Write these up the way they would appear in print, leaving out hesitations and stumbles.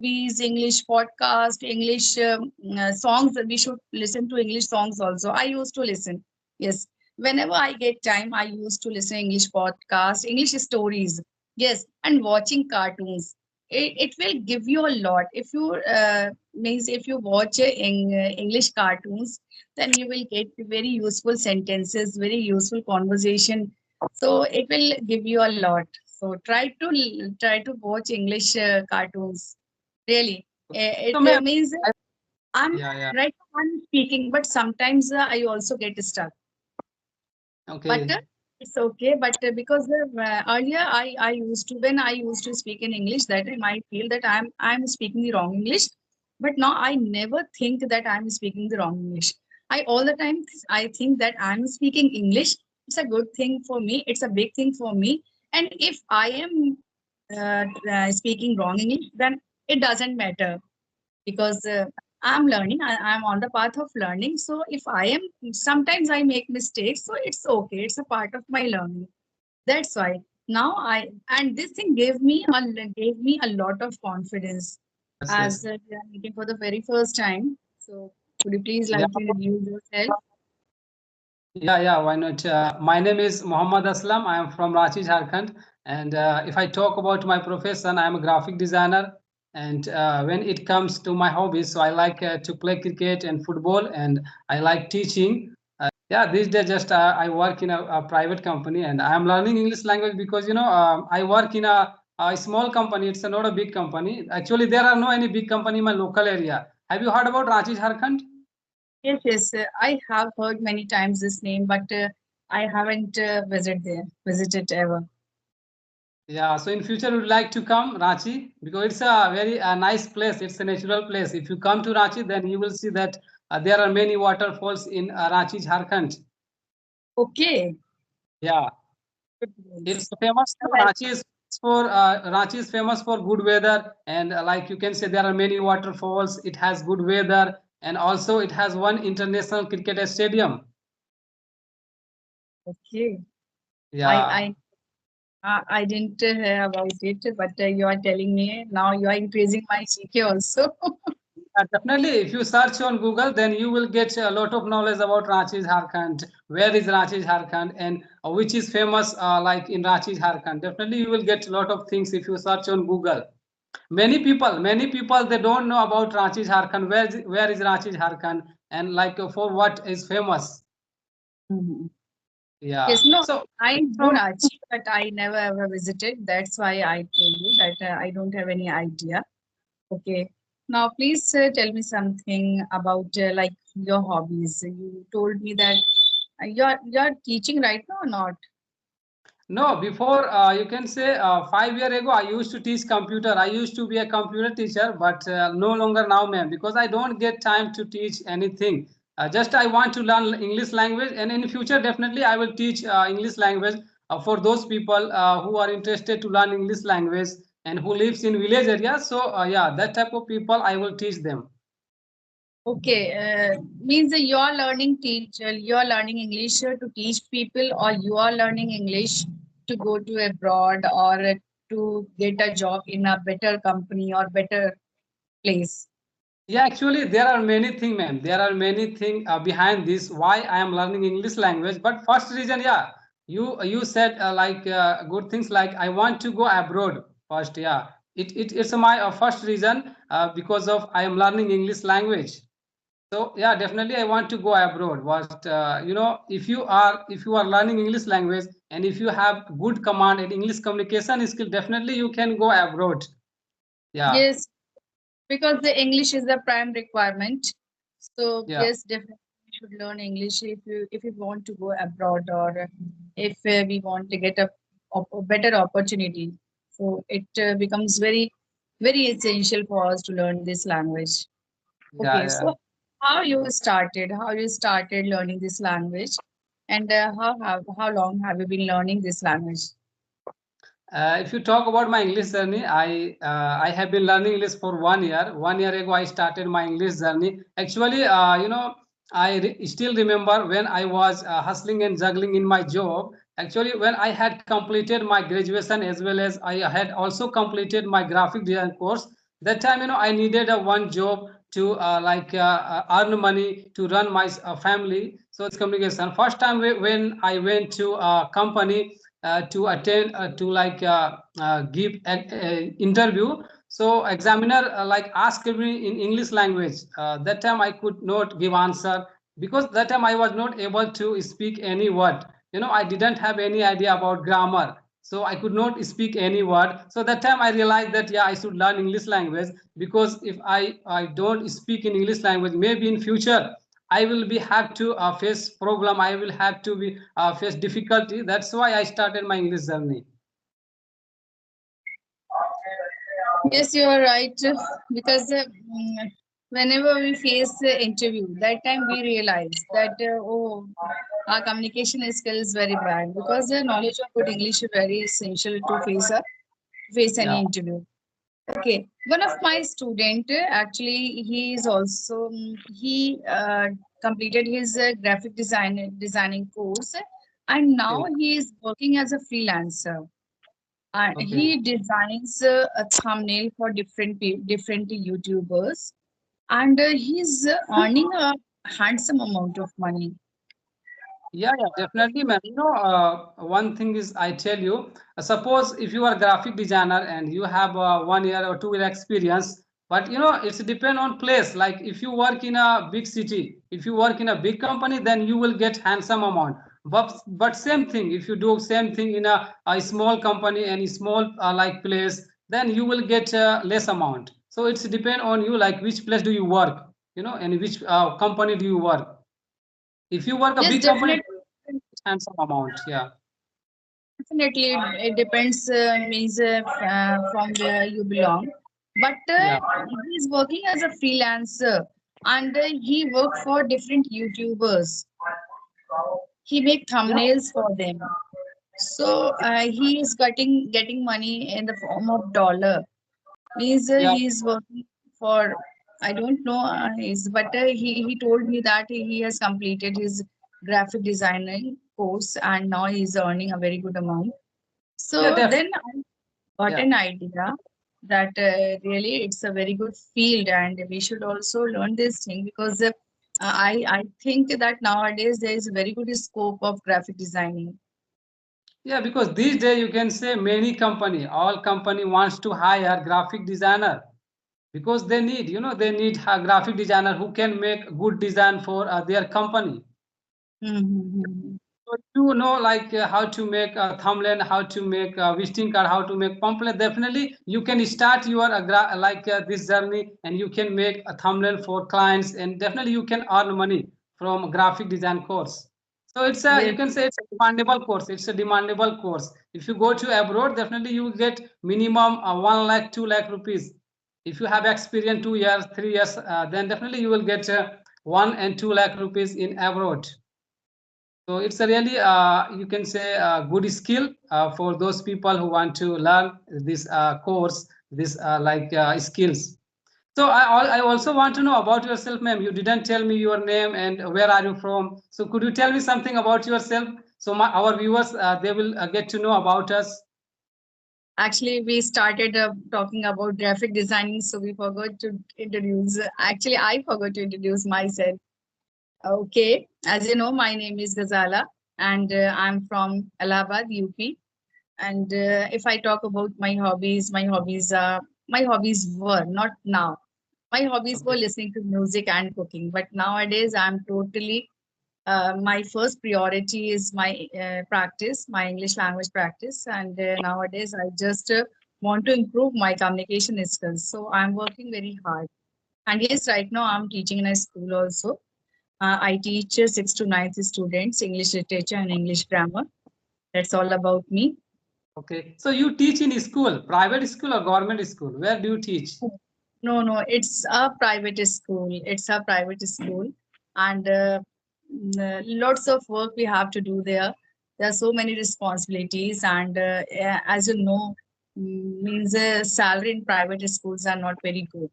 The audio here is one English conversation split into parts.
movies, English podcast, English songs. We should listen to English songs also. I used to listen. Yes, whenever I get time, I used to listen English podcast, English stories. Yes, and watching cartoons. It will give you a lot. If you means if you watch English cartoons, then you will get very useful sentences, very useful conversation. So it will give you a lot. So try to watch English cartoons. Really, So, it ma'am, means I, I'm yeah, yeah. right now I'm speaking, but sometimes I also get stuck. But Okay. it's okay. But because earlier I used to when I used to speak in English, that time I feel that I'm speaking the wrong English. But now I never think that I'm speaking the wrong English. I all the time I think that I'm speaking English. It's a good thing for me. It's a big thing for me. And if I am speaking wrong English, then it doesn't matter because I'm learning. I'm on the path of learning. So if I am, sometimes I make mistakes. So it's okay. It's a part of my learning. That's why now and this thing gave me a lot of confidence Yes, as yes. we are meeting for the very first time. So could you please Yeah, like to introduce yourself? yeah. Why not? My name is Muhammad Aslam. I am from Ranchi, Jharkhand. And if I talk about my profession, I am a graphic designer. And when it comes to my hobbies, so I like to play cricket and football, and I like teaching. Yeah, these days just I work in a private company, and I am learning English language because I work in a small company. It's not a big company. Actually, there are no any big company in my local area. Have you heard about Ranchi, Jharkhand? Yes, yes. I have heard many times this name, but I haven't visited ever. Yeah, so in future would like to come Ranchi because it's a very nice place. It's a natural place. If you come to Ranchi, then you will see that there are many waterfalls in Ranchi, Jharkhand. Okay. Yeah, Good it's news. famous. Well, Ranchi is famous for good weather, and like you can say, there are many waterfalls. It has good weather, and also it has one international cricket stadium. okay. I Yeah. I I didn't hear about it, but you are telling me now. You are increasing my GK also. Definitely, if you search on Google, then you will get a lot of knowledge about Ranchi, Jharkhand. Where is Ranchi, Jharkhand, and which is famous like in Ranchi, Jharkhand. Definitely, you will get a lot of things if you search on Google. Many people, they don't know about Ranchi, Jharkhand. Where is Ranchi, Jharkhand, and like for what is famous. Mhm. Yeah. Yes, no, So I know from Ranchi, but I never ever visited. That's why I told you that I don't have any idea. Okay. Now, please tell me something about like your hobbies. You told me that you're teaching right now or not? No, before you can say 5 years ago, I used to teach computer. I used to be a computer teacher, but no longer now, ma'am, because I don't get time to teach anything. Just I want to learn English language, and in future, definitely I will teach English language for those people who are interested to learn English language and who lives in village areas. So yeah, that type of people I will teach them. Okay, means that you are learning you are learning English to teach people, or you are learning English to go to abroad or to get a job in a better company or better place. Yeah, actually, there are many things, ma'am. There are many things behind this. Why I am learning English language? But first reason, yeah, you said like good things like I want to go abroad. First, yeah, it's my first reason because of I am learning English language. So yeah, definitely I want to go abroad. But if you are learning English language and if you have good command and English communication skill, definitely you can go abroad. Yeah, Yes, because the English is the prime requirement. So yeah. yes, definitely we should learn English if you want to go abroad or if we want to get a better opportunity. So it becomes very essential for us to learn this language. Yeah, Okay, yeah. so how you started learning this language, and how long have you been learning this language? If you talk about my English journey, I have been learning English for 1 year. 1 year ago, I started my English journey. Actually, still remember when I was hustling and juggling in my job. Actually, when I had completed my graduation as well as I had also completed my graphic design course. That time, I needed a one job to earn money to run my family. So this communication. First time when I went to a company to attend to give a interview. So examiner asked me in English language. That time I could not give answer because that time I was not able to speak any word. I didn't have any idea about grammar, so I could not speak any word. So that time I realized that yeah, I should learn English language, because if I don't speak in English language, maybe in future I will be have to face problem, I will have to be face difficulty. That's why I started my English journey. Yes, you are right. Because whenever we face the interview, that time we realize that oh, our communication skill is very bad, because the knowledge of good English is very essential to face Yeah. any interview. Okay, one of my student actually he is also he completed his graphic designing course, and now Okay. he is working as a freelancer. Okay. He designs a thumbnail for different YouTubers, and he's earning a handsome amount of money. Yeah, yeah, definitely, ma'am. One thing is, I tell you, suppose if you are a graphic designer and you have 1 year or 2 year experience, but it's depend on place. Like if you work in a big city, if you work in a big company, then you will get handsome amount. But same thing, if you do same thing in a small company and a small place, then you will get less amount. So it's depend on you, like which place do you work, and which company do you work. If you work a Yes, big company, definitely. handsome amount. Yeah. Definitely, it depends, means from where you belong. But Yeah. he's working as a freelancer, and he work for different YouTubers. He make Yeah. thumbnails for them. So he is getting money in the form of dollar. Means Yeah. he's working for, I don't know his, but he told me that he has completed his graphic designing course, and now he's earning a very good amount. Yeah. So then I got Yeah. an idea that really it's a very good field, and we should also learn this thing, because I think that nowadays there is a very good scope of graphic designing. Yeah. Because these days you can say many company, all company wants to hire graphic designer, because they need a graphic designer who can make good design for their company. Mm-hmm. So you know, like how to make a thumbnail, how to make a visiting card, how to make pamphlet. Definitely, you can start your this journey, and you can make a thumbnail for clients, and definitely you can earn money from graphic design course. So it's a, you Yes, can say it's a demandable course. It's a demandable course. If you go to abroad, definitely you will get minimum 1 lakh, 2 lakh rupees. If you have experience 2 years, 3 years, then definitely you will get 1 and 2 lakh rupees in abroad. So it's a really, you can say, a good skill for those people who want to learn this course, this skills. So I also want to know about yourself, ma'am. You didn't tell me your name and where are you from. So could you tell me something about yourself? So our viewers, they will get to know about us. actually, we started talking about graphic designing, so we forgot to introduce. Actually, I forgot to introduce myself. Okay, as you know, my name is Ghazala, and I'm from Allahabad, UP. And if I talk about my hobbies were not now. My hobbies were Okay. listening to music and cooking, but nowadays I'm totally my first priority is my practice, my English language practice, and nowadays I just want to improve my communication skills. So I'm working very hard. And yes, right now I'm teaching in a school also. I teach 6th to 9th students English literature and English grammar. That's all about me. Okay. So you teach in school, private school or government school? Where do you teach? No, no, it's a private school. It's a private school, and lots of work we have to do there. There are so many responsibilities, and as you know, means salary in private schools are not very good.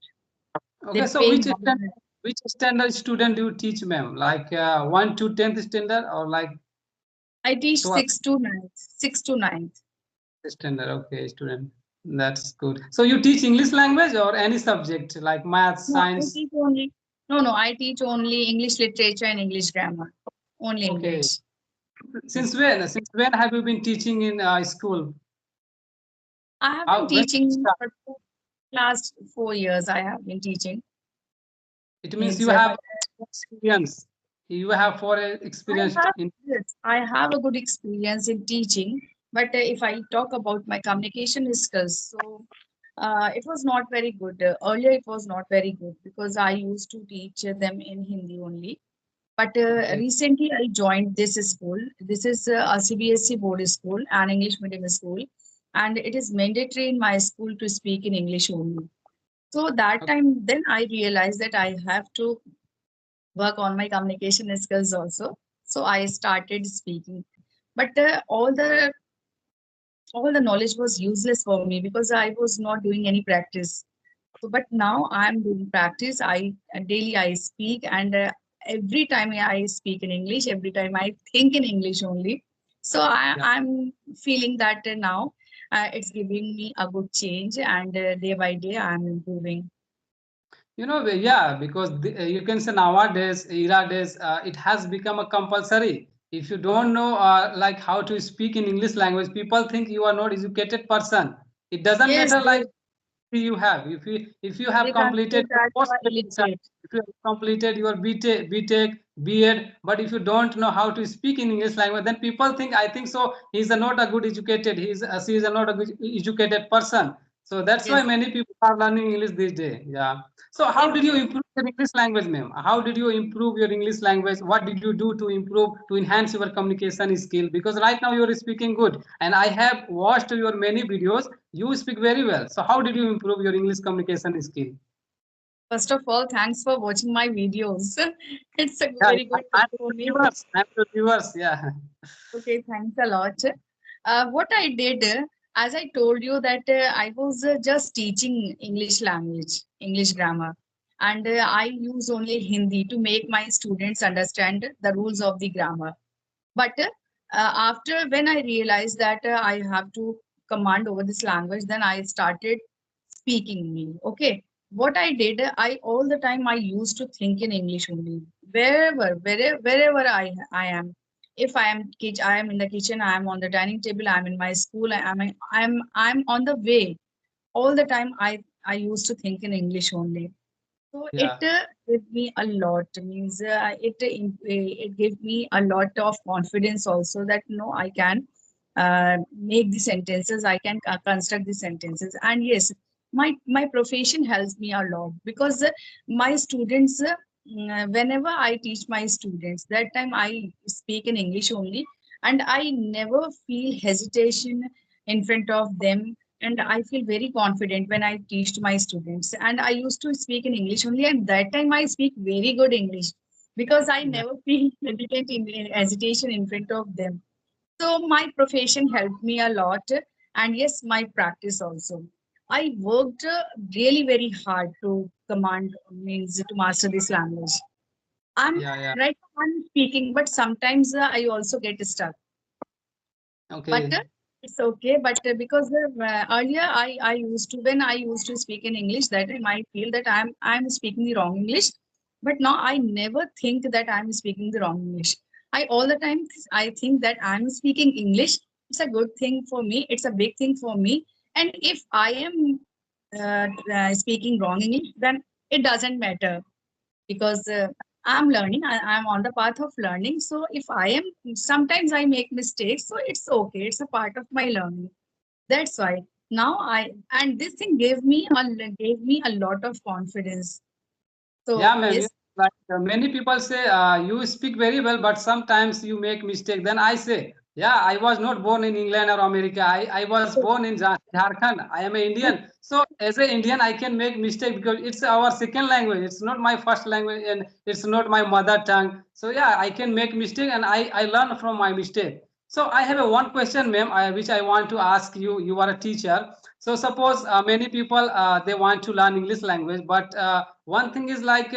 Okay. They So pay more. which standard student do you teach, ma'am? Like 1 to 10th standard or like I teach 12th 6 to 9th, 6 to 9th. standard? Okay, student. That's good. So you teach English language or any subject like math, No, I science? teach only. No, no, I teach only English literature and English grammar. Only Okay. English. Since when? Since when have you been teaching in school? I have been How when did you teaching start? for the last 4 years. I have been teaching. It means Means, you have but experience. You have for I experienced have in. yes, I have a good experience in teaching. But if I talk about my communication skills, so it was not very good. Earlier, it was not very good because I used to teach them in Hindi only. But Okay. recently, I joined this school. This is a CBSE board school, an English medium school, and it is mandatory in my school to speak in English only. So that Okay. time, then I realized that I have to work on my communication skills also. So I started speaking, but all the knowledge was useless for me because I was not doing any practice. So, but now I'm doing practice. I daily I speak, and every time I speak in English, every time I think in English only. So Yeah. I'm feeling that now it's giving me a good change, and day by day I'm improving. Yeah, because you can say nowadays, era days, it has become a compulsory. If you don't know like how to speak in English language, people think you are not educated person. It doesn't Yes, matter like you have. If you have they consider completed your that you post are graduation, illiterate. if you have completed your BTech, B.Ed, but if you don't know how to speak in English language, then people think I think so. He's a not a good educated. She is a not a good educated person. So that's why Yes, many people are learning English these days. Yeah. So how they did you improve your English language, ma'am? How did you improve your English language? What did you do to improve, to enhance your communication skill? Because right now you are speaking good, and I have watched your many videos. You speak very well. So how did you improve your English communication skill? first of all, thanks for watching my videos. It's a Yeah, very good thing I'm for the me. viewers. I'm the viewers. Yeah, Okay, thanks a lot. What I did, as I told you, that I was just teaching English language, English grammar, and I use only Hindi to make my students understand the rules of the grammar. But after when I realized that I have to command over this language, then I started speaking me. Okay. What I did, I all the time I used to think in English only. Wherever I am. If I am in the kitchen, I am on the dining table, I am in my school, I'm on the way. All the time I used to think in English only. So it yeah, gave me a lot. Means it gave me a lot of confidence also that no, I can make the sentences. I can construct the sentences. And yes, my profession helps me a lot because my students. Whenever I teach my students, that time I speak in English only, and I never feel hesitation in front of them, and I feel very confident when I teach to my students. And I used to speak in English only, and that time I speak very good English because I yeah. never feel hesitation in front of them. So my profession helped me a lot, and yes, my practice also. I worked really very hard to command means to master this language. I'm Yeah, yeah. right now I'm speaking, but sometimes I also get stuck. But Okay. it's okay. But because earlier I used to when I used to speak in English, that time I feel that I'm speaking the wrong English. But now I never think that I'm speaking the wrong English. I all the time I think that I'm speaking English. It's a good thing for me. It's a big thing for me. And if I am speaking wrong English, then it doesn't matter because I'm learning. I'm on the path of learning. So if I am, sometimes I make mistakes. So it's okay. It's a part of my learning. That's why now and this thing gave me a lot of confidence. So Yeah, ma'am. yes, Like many people say, you speak very well, but sometimes you make mistake. Then I say, yeah, I was not born in England or America. I was born in Jharkhand. I am an Indian. So as an Indian, I can make mistake because it's our second language. It's not my first language and it's not my mother tongue. So yeah, I can make mistake and I learn from my mistake. So I have a one question, ma'am, which I want to ask you. You are a teacher. So suppose many people they want to learn English language, but one thing is like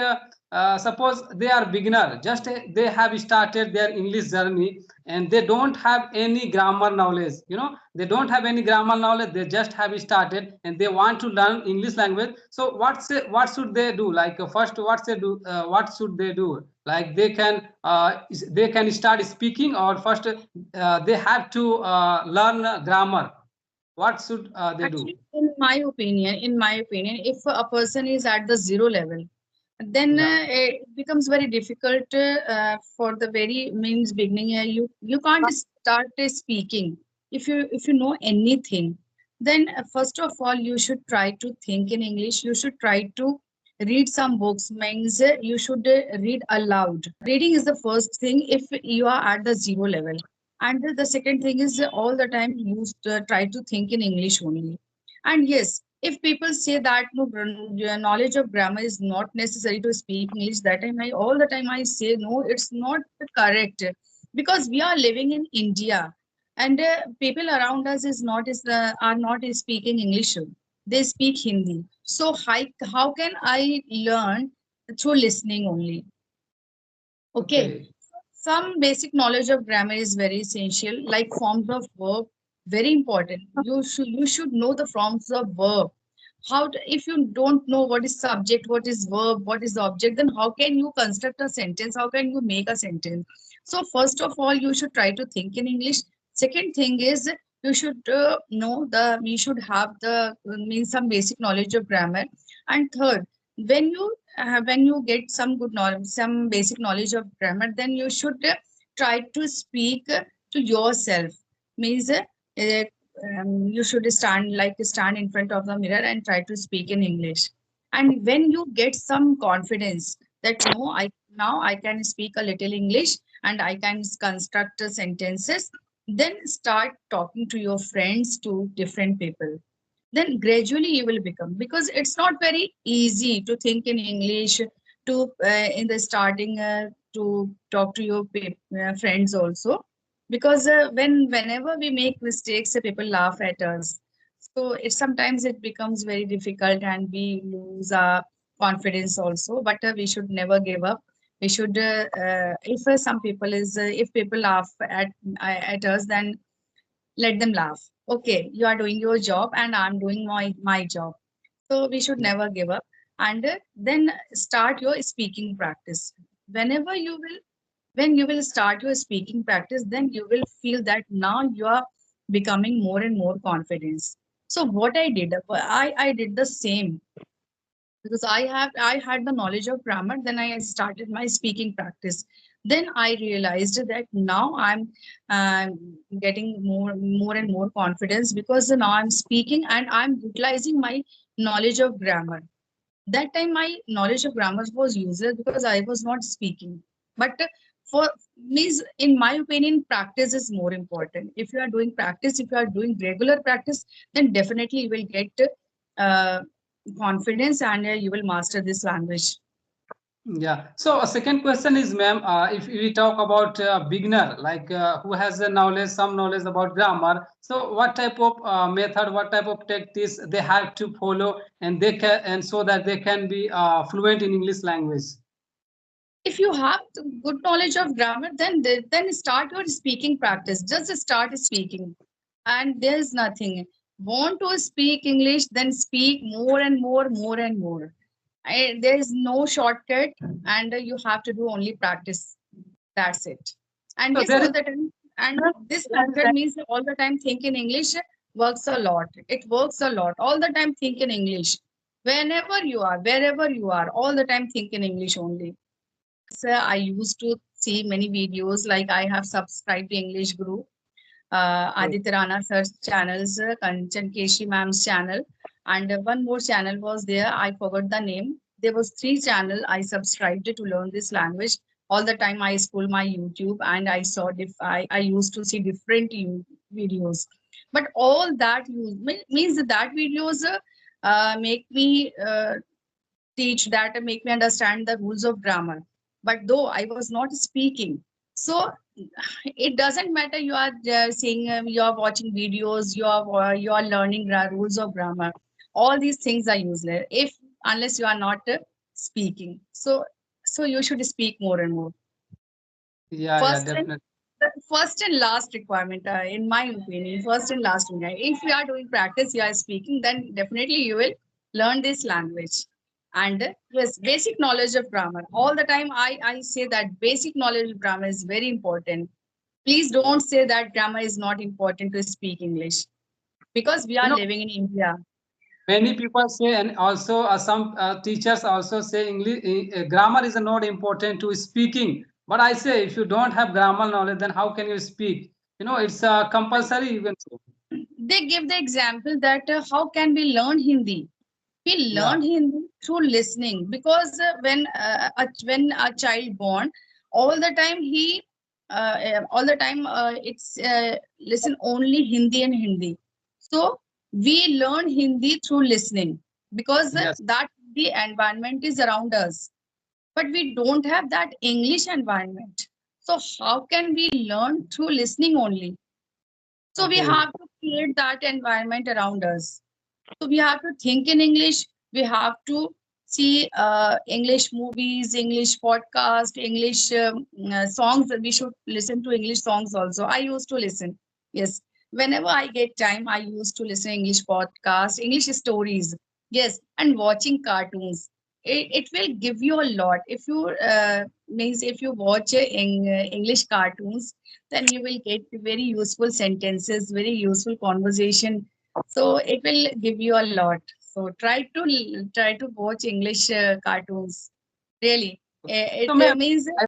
suppose they are beginner, just they have started their English journey and they don't have any grammar knowledge. You know, they don't have any grammar knowledge. They just have started and they want to learn English language. So what should they do? Like first, what should they do? Like they can start speaking, or first they have to learn grammar. What should they do? Actually, in my opinion, if a person is at the zero level, then Yeah. it becomes very difficult for the very means beginning. You can't start speaking if you know anything. Then first of all, you should try to think in English. You should try to read some books. Means you should read aloud. Reading is the first thing if you are at the zero level. And the second thing is all the time you try to think in English only. And yes, if people say that no knowledge of grammar is not necessary to speak English, that time all the time I say no, it's not correct, because we are living in India, and people around us are not speaking English. They speak Hindi. So how can I learn through listening only? Okay, Okay. some basic knowledge of grammar is very essential, like forms of verb, very important. You should know the forms of verb. If you don't know what is subject, what is verb, what is object, then how can you construct a sentence? How can you make a sentence? So first of all, you should try to think in English. Second thing is you should know the you should have the means some basic knowledge of grammar. And third, when you get some good knowledge, some basic knowledge of grammar, then you should try to speak to yourself. Means you should stand in front of the mirror and try to speak in English. And when you get some confidence that no, I can speak a little English and I can construct sentences, then start talking to your friends, to different people. Then gradually you will become, because it's not very easy to think in English, to in the starting to talk to your friends also, because whenever we make mistakes, people laugh at us. So sometimes it becomes very difficult and we lose our confidence also, but we should never give up. We should if some people is if people laugh at us, then let them laugh. Okay, you are doing your job and I'm doing my job. So we should Yeah. never give up. And then start your speaking practice. Whenever you will, when you will start your speaking practice, then you will feel that now you are becoming more and more confidence. So what I did, I did the same, because I had the knowledge of grammar. Then I started my speaking practice. Then I realized that now I'm uh, getting more and more confidence, because now I'm speaking and I'm utilizing my knowledge of grammar. That time my knowledge of grammar was useless because I was not speaking. But for means, in my opinion, practice is more important. If you are doing practice, if you are doing regular practice, then definitely you will get uh, confidence, and you will master this language. Yeah. So a second question is, ma'am, if we talk about beginner, like who has a knowledge, some knowledge about grammar, so what type of method, what type of tactics they have to follow, and they can, and so that they can be fluent in English language? If you have the good knowledge of grammar, then start your speaking practice. Just start speaking, and there's nothing. Want to speak English, then speak more and more and more. There is no shortcut, and you have to do only practice. That's it. And So yes, there is all the time. And this method means all the time think in English works a lot. It works a lot. All the time think in English. Whenever you are, wherever you are, all the time think in English only. I used to see many videos, like I have subscribed to English group, Aditya Rana sir's channels, Kanchan Keshi ma'am's channel, and one more channel was there. I forgot the name. There was three channel I subscribed to learn this language. All the time I scroll my YouTube and I saw I used to see different videos, but all that means that videos make me teach that make me understand the rules of grammar. But though I was not speaking, So it doesn't matter you are saying you are watching videos, you are learning rules of grammar. All these things are useless if unless you are not speaking. So you should speak more and more. Yeah, yeah, First and definitely. the first and last requirement, in my opinion, first and last requirement. If you are doing practice, you are speaking, then definitely you will learn this language. And yes, basic knowledge of grammar. All the time, I say that basic knowledge of grammar is very important. Please don't say that grammar is not important to speak English because we You are know, living in India. many people say, and also some teachers also say English grammar is not important to speaking. But I say, if you don't have grammar knowledge, then how can you speak? You know, it's compulsory. You can say. They give the example that how can we learn Hindi? We Yeah. learn Hindi through listening because when a child born, all the time all the time it's listen only Hindi and Hindi. So we learn Hindi through listening because Yes. that the environment is around us, but we don't have that English environment. So how can we learn through listening only? So we Okay. have to create that environment around us. So we have to think in English. We have to see English movies, English podcast, English songs. We should listen to English songs also. I used to listen. Yes. Whenever I get time, I used to listen English podcast, English stories. Yes. And watching cartoons. It will give you a lot. If you means if you watch English cartoons, then you will get very useful sentences, very useful conversation, so it will give you a lot. So try to watch English cartoons. Really, So, it ma'am, means I